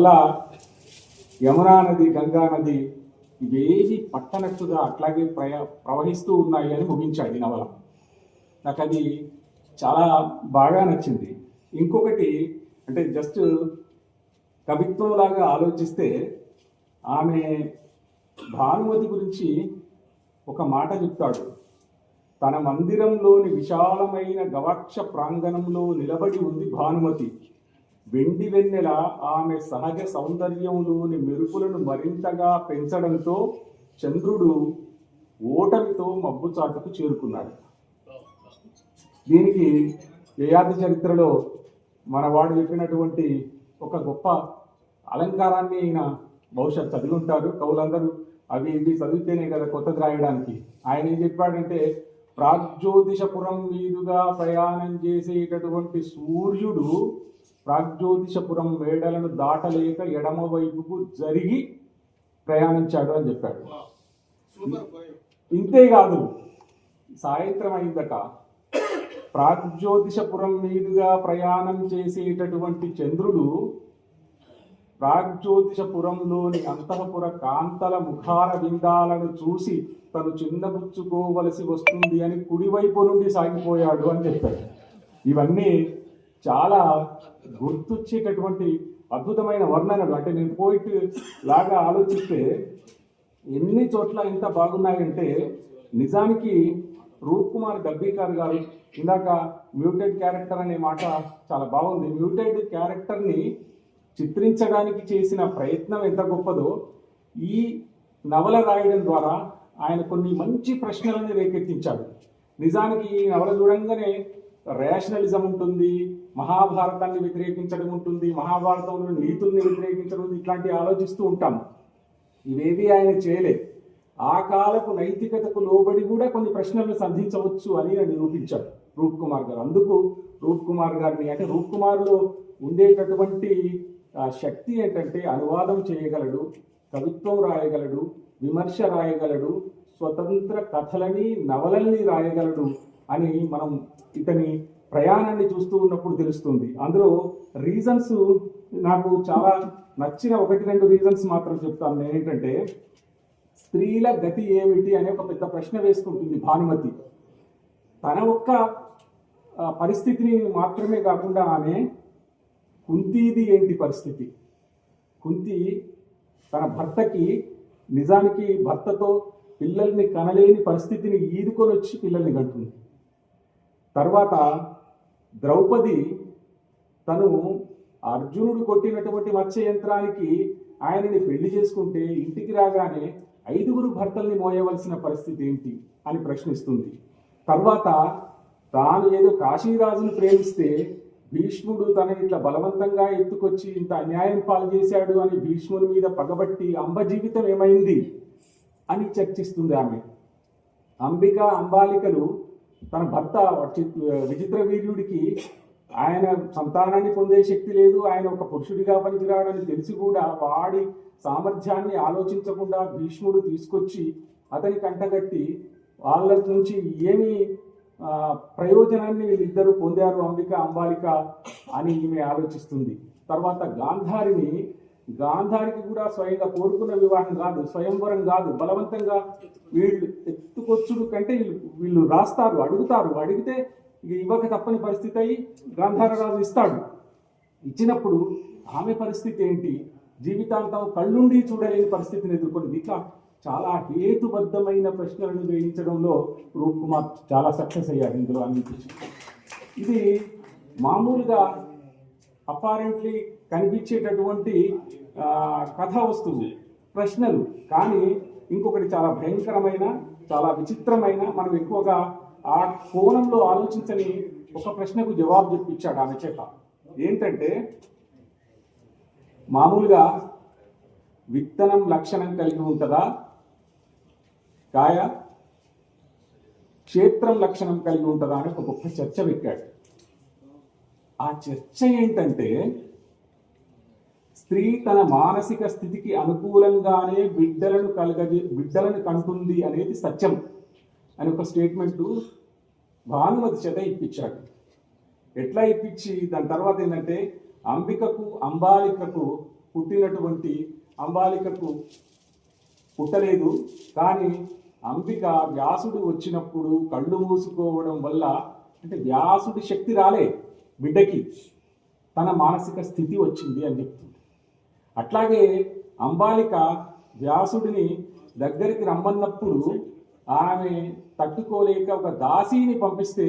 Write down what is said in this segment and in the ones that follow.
మళ్ళా యమునా నది, గంగా నది ఇవేవి పట్టనట్టుగా అట్లాగే ప్రవహిస్తూ ఉన్నాయి అని ముగించాడు ఈ నవల. నాకు అది చాలా బాగా నచ్చింది. ఇంకొకటి అంటే జస్ట్ కవిత్వంలాగా ఆలోచిస్తే ఆమె భానుమతి గురించి ఒక మాట చెప్తాడు. తన మందిరంలోని విశాలమైన గవాక్ష ప్రాంగణంలో నిలబడి ఉంది భానుమతి. వెండి వెన్నెల ఆమె సహజ సౌందర్యంలోని మెరుపులను మరింతగా పెంచడంతో చంద్రుడు ఓటమితో మబ్బుచాటుకు చేరుకున్నాడు. దీనికి యయాతి చరిత్రలో మనవాడు చెప్పినటువంటి ఒక గొప్ప అలంకారాన్ని ఆయన బహుశా చదివి ఉంటారు. కవులందరూ అవి ఇవి చదివితేనే కదా కొత్తది రాయడానికి. ఆయన ఏం చెప్పాడంటే, ప్రాగ్జ్యోతిషపురం మీదుగా ప్రయాణం చేసేటటువంటి సూర్యుడు ప్రాగ్జ్యోతిషపురం మేడలను దాటలేక ఎడమ వైపుకు జరిగి ప్రయాణించాడు అని చెప్పాడు. ఇంతేకాదు, సాయంత్రం అయిందట, ప్రాగ్జ్యోతిషపురం మీదుగా ప్రయాణం చేసేటటువంటి చంద్రుడు ప్రాగ్జ్యోతిషపురంలోని అంతఃపుర కాంతల ముఖాల విందాలను చూసి తను చిన్నబుచ్చుకోవలసి వస్తుంది అని కుడివైపు నుండి సాగిపోయాడు అని చెప్పాడు. ఇవన్నీ చాలా గుర్తొచ్చేటటువంటి అద్భుతమైన వర్ణనలు. అంటే నేను పోయిట్ లాగా ఆలోచిస్తే ఎన్ని చోట్ల ఎంత బాగున్నాయంటే, నిజానికి రూప్ కుమార్ గబ్బీకర్ గారు ఇందాక మ్యూటెడ్ క్యారెక్టర్ అనే మాట చాలా బాగుంది. మ్యూటెడ్ క్యారెక్టర్ని చిత్రించడానికి చేసిన ప్రయత్నం ఎంత గొప్పదో, ఈ నవల రాయడం ద్వారా ఆయన కొన్ని మంచి ప్రశ్నలను రేకెత్తించాడు. నిజానికి ఈ నవల చూడంగానే రేషనలిజం ఉంటుంది, మహాభారతాన్ని వ్యతిరేకించడం ఉంటుంది, మహాభారతంలో నీతుల్ని వ్యతిరేకించడం, ఇట్లాంటివి ఆలోచిస్తూ ఉంటాం. ఇవేవి ఆయన చేయలేదు. ఆ కాలపు నైతికతకు లోబడి కూడా కొన్ని ప్రశ్నలను సంధించవచ్చు అని నిరూపించాడు రూప్ కుమార్ గారు. అందుకు రూప్ కుమార్ గారిని, అంటే రూప్ కుమార్లో ఉండేటటువంటి శక్తి ఏంటంటే అనువాదం చేయగలడు, కవిత్వం రాయగలడు, విమర్శ రాయగలడు, స్వతంత్ర కథలని నవలల్ని రాయగలడు అని మనం ఇతని ప్రయాణాన్ని చూస్తూ ఉన్నప్పుడు తెలుస్తుంది. అందులో రీజన్స్ నాకు చాలా నచ్చిన 1-2 రీజన్స్ మాత్రం చెప్తాను. నేనేంటంటే, స్త్రీల గతి ఏమిటి అనే ఒక పెద్ద ప్రశ్న వేసుకుంటుంది భానుమతి. తన ఒక్క పరిస్థితిని మాత్రమే కాకుండా ఆమె కుంతీది ఏంటి పరిస్థితి. కుంతి తన భర్తకి, నిజానికి భర్తతో పిల్లల్ని కనలేని పరిస్థితిని ఈదుకొని వచ్చి పిల్లల్ని కంటుంది. తర్వాత ద్రౌపది తను అర్జునుడు కొట్టినటువంటి మత్స్య యంత్రానికి ఆయనని పెళ్లి చేసుకుంటే ఇంటికి రాగానే 5 భర్తల్ని మోయవలసిన పరిస్థితి ఏంటి అని ప్రశ్నిస్తుంది. తర్వాత తాను ఏదో కాశీరాజును ప్రేమిస్తే భీష్ముడు తనని ఇట్లా బలవంతంగా ఎత్తుకొచ్చి ఇంత అన్యాయం పాలు చేశాడు అని భీష్ముడి మీద పగబట్టి అంబ జీవితం ఏమైంది అని చర్చిస్తుంది ఆమె. అంబిక, అంబాలికలు తన భర్త విచిత్ర వీర్యుడికి ఆయన సంతానాన్ని పొందే శక్తి లేదు, ఆయన ఒక పురుషుడిగా పనికిరాడని తెలిసి కూడా వాడి సామర్థ్యాన్ని ఆలోచించకుండా భీష్ముడు తీసుకొచ్చి అతని కంటగట్టి వాళ్ళ నుంచి ఏమి ప్రయోజనాన్ని వీళ్ళిద్దరూ పొందారు అంబిక, అంబాలిక అని ఈమె ఆలోచిస్తుంది. తర్వాత గాంధారికి కూడా స్వయంగా కోరుకున్న వివాహం కాదు, స్వయంవరం కాదు, బలవంతంగా వీళ్ళు ఎత్తుకొచ్చుడు కంటే వీళ్ళు రాస్తారు, అడిగితే ఇక ఇవ్వక తప్పని పరిస్థితి అయి గాంధారరాజు ఇస్తాడు. ఇచ్చినప్పుడు ఆమె పరిస్థితి ఏంటి, జీవితాంతం కళ్ళుండి చూడలేని పరిస్థితిని ఎదుర్కొంది. ఇట్లా చాలా హేతుబద్ధమైన ప్రశ్నలను వేయించడంలో రూప్ కుమార్ చాలా సక్సెస్ అయ్యాడు ఇందులో అనిపించి. ఇది మామూలుగా అపారెంట్లీ కనిపించేటటువంటి కథ వస్తుంది, ప్రశ్నలు. కానీ ఇంకొకటి చాలా భయంకరమైన, చాలా విచిత్రమైన, మనం ఎక్కువగా ఆ కోణంలో ఆలోచించని ఒక ప్రశ్నకు జవాబు చెప్పించాడు ఆమె చేత. ఏంటంటే, మామూలుగా విత్తనం లక్షణం కలిగి ఉంటుందా, కాయ క్షేత్రం లక్షణం కలిగి ఉంటుందా అని ఒక గొప్ప చర్చ పెట్టాడు. ఆ చర్చ ఏంటంటే, స్త్రీ తన మానసిక స్థితికి అనుకూలంగానే బిడ్డలను కంటుంది అనేది సత్యం అని ఒక స్టేట్మెంటు భానుమతి చేత ఇప్పించాడు. ఎట్లా ఇప్పించి దాని తర్వాత ఏంటంటే, అంబికకు, అంబాలికకు పుట్టినటువంటి అంబాలికకు పుట్టలేదు. కానీ అంబిక వ్యాసుడు వచ్చినప్పుడు కళ్ళు మూసుకోవడం వల్ల, అంటే వ్యాసుడి శక్తి రాలే బిడ్డకి, తన మానసిక స్థితి వచ్చింది అని చెప్తుంది. అట్లాగే అంబాలిక వ్యాసుడిని దగ్గరికి రమ్మన్నప్పుడు ఆమె తట్టుకోలేక ఒక దాసీని పంపిస్తే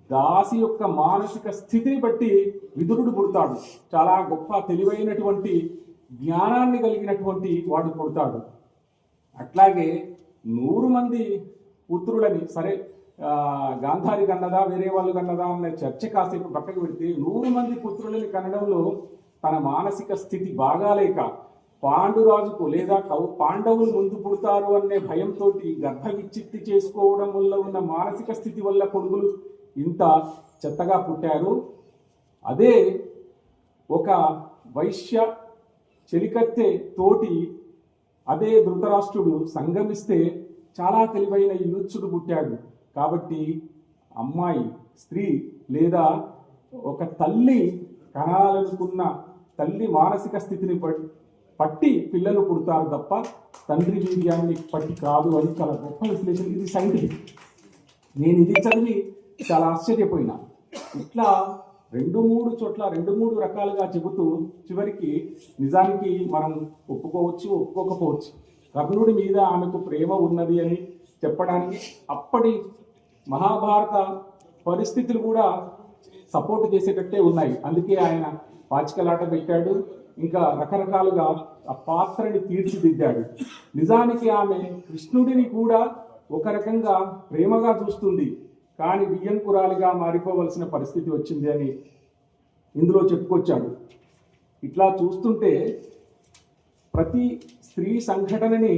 దాసి యొక్క మానసిక స్థితిని బట్టి విదురుడు పుడతాడు. చాలా గొప్ప తెలివైనటువంటి జ్ఞానాన్ని కలిగినటువంటి వాడు పుడతాడు. అట్లాగే 100 మంది పుత్రులని, సరే గాంధారి కన్నదా వేరే వాళ్ళు కన్నదా అనే చర్చ కాసేపు పక్కకు పెడితే 100 మంది పుత్రులని కనడంలో తన మానసిక స్థితి బాగాలేక పాండురాజుకు లేదా పాండవులు ముందు పుడతారు అనే భయంతో గర్భ విచ్చిత్తి చేసుకోవడం వల్ల ఉన్న మానసిక స్థితి వల్ల కొడుకులు ఇంత చెత్తగా పుట్టారు. అదే ఒక వైశ్య చెలికత్తె తోటి అదే ధృతరాష్ట్రుడు సంగమిస్తే చాలా తెలివైన యూత్సుడు పుట్టాడు. కాబట్టి అమ్మాయి, స్త్రీ లేదా ఒక తల్లి కనాలనుకున్న తల్లి మానసిక స్థితిని పట్టి పిల్లలు పుడతారు తప్ప తండ్రి వీర్యాన్ని పట్టి కాదు అని చాలా గొప్ప విశ్లేషణ. ఇది సైంటిఫిక్. నేను ఇది చదివి చాలా ఆశ్చర్యపోయినా. ఇట్లా 2-3 చోట్ల 2-3 రకాలుగా చెబుతూ చివరికి నిజానికి మనం ఒప్పుకోవచ్చు, ఒప్పుకోకపోవచ్చు. కర్ణుడి మీద ఆమెకు ప్రేమ ఉన్నది అని చెప్పడానికి అప్పటి మహాభారత పరిస్థితులు కూడా సపోర్ట్ చేసేటట్టే ఉన్నాయి. అందుకే ఆయన పాచికలాట పెట్టాడు, ఇంకా రకరకాలుగా ఆ పాత్రని తీర్చిదిద్దాడు. నిజానికి ఆమె కృష్ణుడిని కూడా ఒక రకంగా ప్రేమగా చూస్తుంది, కానీ వియ్యంకురాలిగా మారిపోవలసిన పరిస్థితి వచ్చింది అని ఇందులో చెప్పుకొచ్చాడు. ఇట్లా చూస్తుంటే ప్రతి స్త్రీ సంఘటనని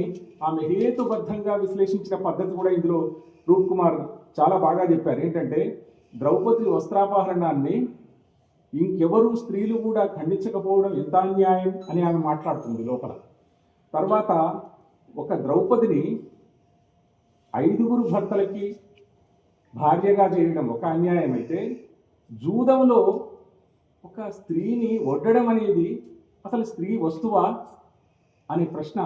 ఆమె హేతుబద్ధంగా విశ్లేషించిన పద్ధతి కూడా ఇందులో రూప్ కుమార్ చాలా బాగా చెప్పారు. ఏంటంటే ద్రౌపది వస్త్రాపహరణాన్ని ఇంకెవరు స్త్రీలు కూడా ఖండించకపోవడం ఎంత అన్యాయం అని ఆమె మాట్లాడుతుంది లోపల. తర్వాత ఒక ద్రౌపదిని 5 భర్తలకి భార్యగా చేయడం ఒక అన్యాయం అయితే, జూదంలో ఒక స్త్రీని ఒడ్డడం అనేది అసలు స్త్రీ వస్తువా అనే ప్రశ్న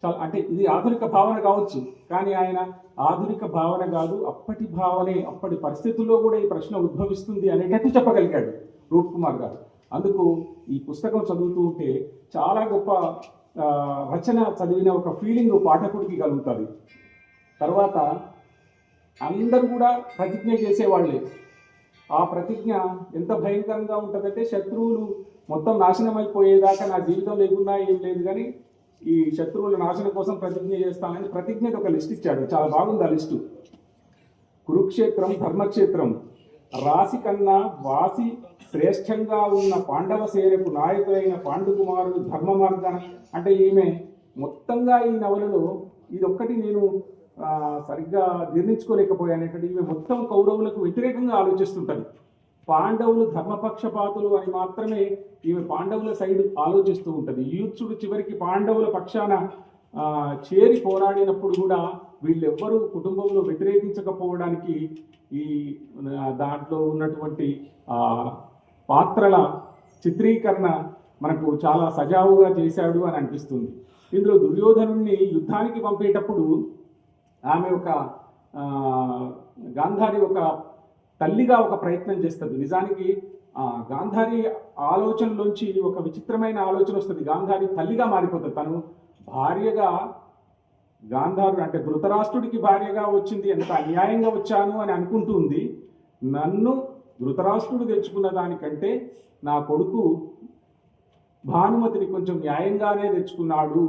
చాలా, అంటే ఇది ఆధునిక భావన కావచ్చు, కానీ ఆయన ఆధునిక భావన కాదు, అప్పటి భావనే, అప్పటి పరిస్థితుల్లో కూడా ఈ ప్రశ్న ఉద్భవిస్తుంది అనేటట్టు చెప్పగలిగాడు రూప్ కుమార్ గారు. అందుకు ఈ పుస్తకం చదువుతూ ఉంటే చాలా గొప్ప రచన చదివిన ఒక ఫీలింగ్ పాఠకుడికి కలుగుతుంది. తర్వాత అందరూ కూడా ప్రతిజ్ఞ చేసేవాళ్ళే. ఆ ప్రతిజ్ఞ ఎంత భయంకరంగా ఉంటుందంటే, శత్రువులు మొత్తం నాశనం అయిపోయేదాకా నా జీవితం లేకున్నా ఏం లేదు, కానీ ఈ శత్రువుల నాశనం కోసం ప్రతిజ్ఞ చేస్తానని ప్రతిజ్ఞకి ఒక లిస్ట్ ఇచ్చాడు. చాలా బాగుంది ఆ లిస్టు. కురుక్షేత్రం ధర్మక్షేత్రం, రాశి కన్నా వాసి శ్రేష్టంగా ఉన్న పాండవ సేనకు నాయకులైన పాండుకుమారుడు ధర్మ మార్గాన, అంటే ఈమె మొత్తంగా ఈ నవలలో ఇదొక్కటి నేను సరిగ్గా జీర్ణించుకోలేకపోయానంటే, ఈమె మొత్తం కౌరవులకు వ్యతిరేకంగా ఆలోచిస్తుంటుంది. పాండవులు ధర్మపక్షపాతులు అని మాత్రమే ఈమె పాండవుల సైడ్ ఆలోచిస్తూ ఉంటుంది. యూత్సుడు చివరికి పాండవుల పక్షాన చేరి పోరాడినప్పుడు కూడా వీళ్ళెవ్వరూ కుటుంబంలో వ్యతిరేకించకపోవడానికి ఈ దాంట్లో ఉన్నటువంటి పాత్రల చిత్రీకరణ మనకు చాలా సజావుగా చేశాడు అని అనిపిస్తుంది. ఇందులో దుర్యోధనుణ్ణి యుద్ధానికి పంపేటప్పుడు ఆమె ఒక గాంధారి ఒక తల్లిగా ఒక ప్రయత్నం చేస్తుంది. నిజానికి గాంధారి ఆలోచనలోంచి ఒక విచిత్రమైన ఆలోచన వస్తుంది. గాంధారి తల్లిగా మారిపోతుంది. తను భార్యగా గాంధారు అంటే ధృతరాష్ట్రుడికి భార్యగా వచ్చింది, ఎంత అన్యాయంగా వచ్చాను అని అనుకుంటుంది. నన్ను ధృతరాష్ట్రుడు తెచ్చుకున్న దానికంటే నా కొడుకు భానుమతిని కొంచెం న్యాయంగానే తెచ్చుకున్నాడు,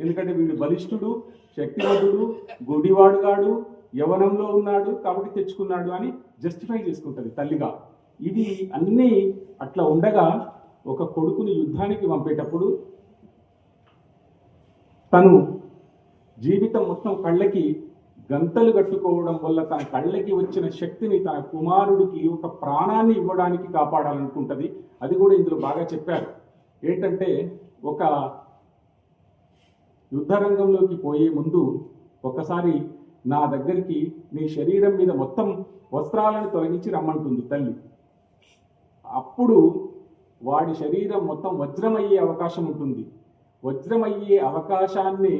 ఎందుకంటే వీడు బలిష్ఠుడు, శక్తివంతుడు, గుడివాడుగాడు, యవనంలో ఉన్నాడు కాబట్టి తెచ్చుకున్నాడు అని జస్టిఫై చేసుకుంటుంది తల్లిగా. ఇది అన్నీ అట్లా ఉండగా ఒక కొడుకుని యుద్ధానికి పంపేటప్పుడు తను జీవితం మొత్తం కళ్ళకి గంతలు కట్టుకోవడం వల్ల తన కళ్ళకి వచ్చిన శక్తిని తన కుమారుడికి ఒక ప్రాణాన్ని ఇవ్వడానికి కాపాడాలనుకుంటుంది. అది కూడా ఇందులో బాగా చెప్పారు. ఏంటంటే ఒక యుద్ధరంగంలోకి పోయే ముందు ఒకసారి నా దగ్గరికి నీ శరీరం మీద మొత్తం వస్త్రాలను తొలగించి రమ్మంటుంది తల్లి. అప్పుడు వాడి శరీరం మొత్తం వజ్రమయ్యే అవకాశం ఉంటుంది. వజ్రమయ్యే అవకాశాన్ని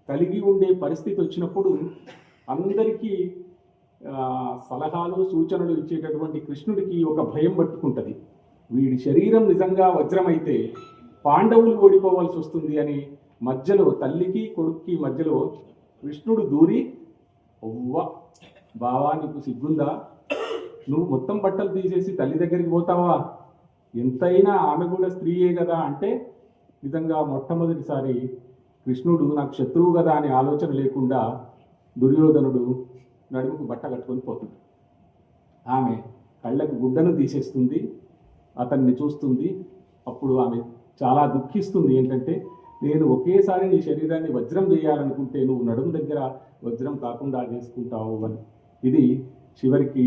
కలిగి ఉండే పరిస్థితి వచ్చినప్పుడు అందరికీ సలహాలు సూచనలు ఇచ్చేటటువంటి కృష్ణుడికి ఒక భయం పట్టుకుంటుంది. వీడి శరీరం నిజంగా వజ్రమైతే పాండవులు ఓడిపోవాల్సి వస్తుంది అని మధ్యలో తల్లికి కొడుక్కి మధ్యలో కృష్ణుడు దూరి, ఒవ్వ బావా నీకు సిగ్గుందా, నువ్వు మొత్తం బట్టలు తీసేసి తల్లి దగ్గరికి పోతావా, ఎంతైనా ఆమె కూడా స్త్రీయే కదా అంటే నిజంగా మొట్టమొదటిసారి కృష్ణుడు నాకు శత్రువు కదా అనే ఆలోచన లేకుండా దుర్యోధనుడు నడుముకు బట్ట కట్టుకొని పోతుంది. ఆమె కళ్ళకు గుడ్డను తీసేస్తుంది, అతన్ని చూస్తుంది. అప్పుడు ఆమె చాలా దుఃఖిస్తుంది. ఏంటంటే నేను ఒకేసారి నీ శరీరాన్ని వజ్రం చేయాలనుకుంటే నువ్వు నడుము దగ్గర వజ్రం కాకుండా చేసుకుంటావు అని. ఇది చివరికి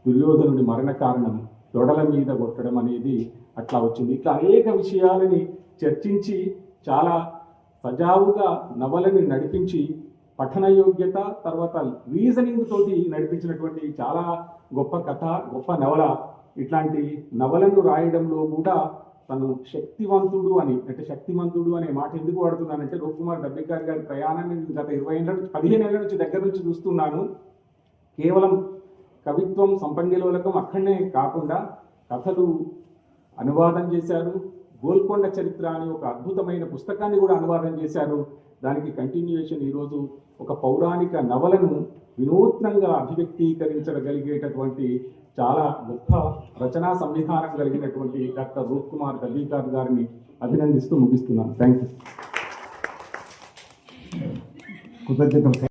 దుర్యోధనుడి మరణ కారణం. దొడల మీద కొట్టడం అనేది అట్లా వచ్చింది. ఇట్లా అనేక విషయాలని చర్చించి చాలా సజావుగా నవలని నడిపించి పఠన యోగ్యత తర్వాత రీజనింగ్ తోటి నడిపించినటువంటి చాలా గొప్ప కథ, గొప్ప నవల. ఇట్లాంటి నవలను రాయడంలో కూడా తను శక్తివంతుడు అని, అంటే శక్తిమంతుడు అనే మాట ఎందుకు వాడుతున్నానంటే రూప్కుమార్ డబ్బికార్ గారి ప్రయాణాన్ని గత 15 ఏళ్ళ నుంచి దగ్గర నుంచి చూస్తున్నాను. కేవలం కవిత్వం సంపంగిలోలకం అక్కడనే కాకుండా కథలు అనువాదం చేశారు. గోల్కొండ చరిత్ర అని ఒక అద్భుతమైన పుస్తకాన్ని కూడా అనువాదం చేశారు. దానికి కంటిన్యూయేషన్ ఈరోజు ఒక పౌరాణిక నవలను వినూత్నంగా అభివ్యక్తీకరించగలిగేటటువంటి చాలా గొప్ప రచనా సంవిధానం కలిగినటువంటి డాక్టర్ రూప్కుమార్ డబ్బికార్ గారిని అభినందిస్తూ ముగిస్తున్నాను. Thank you. కృతజ్ఞతలు.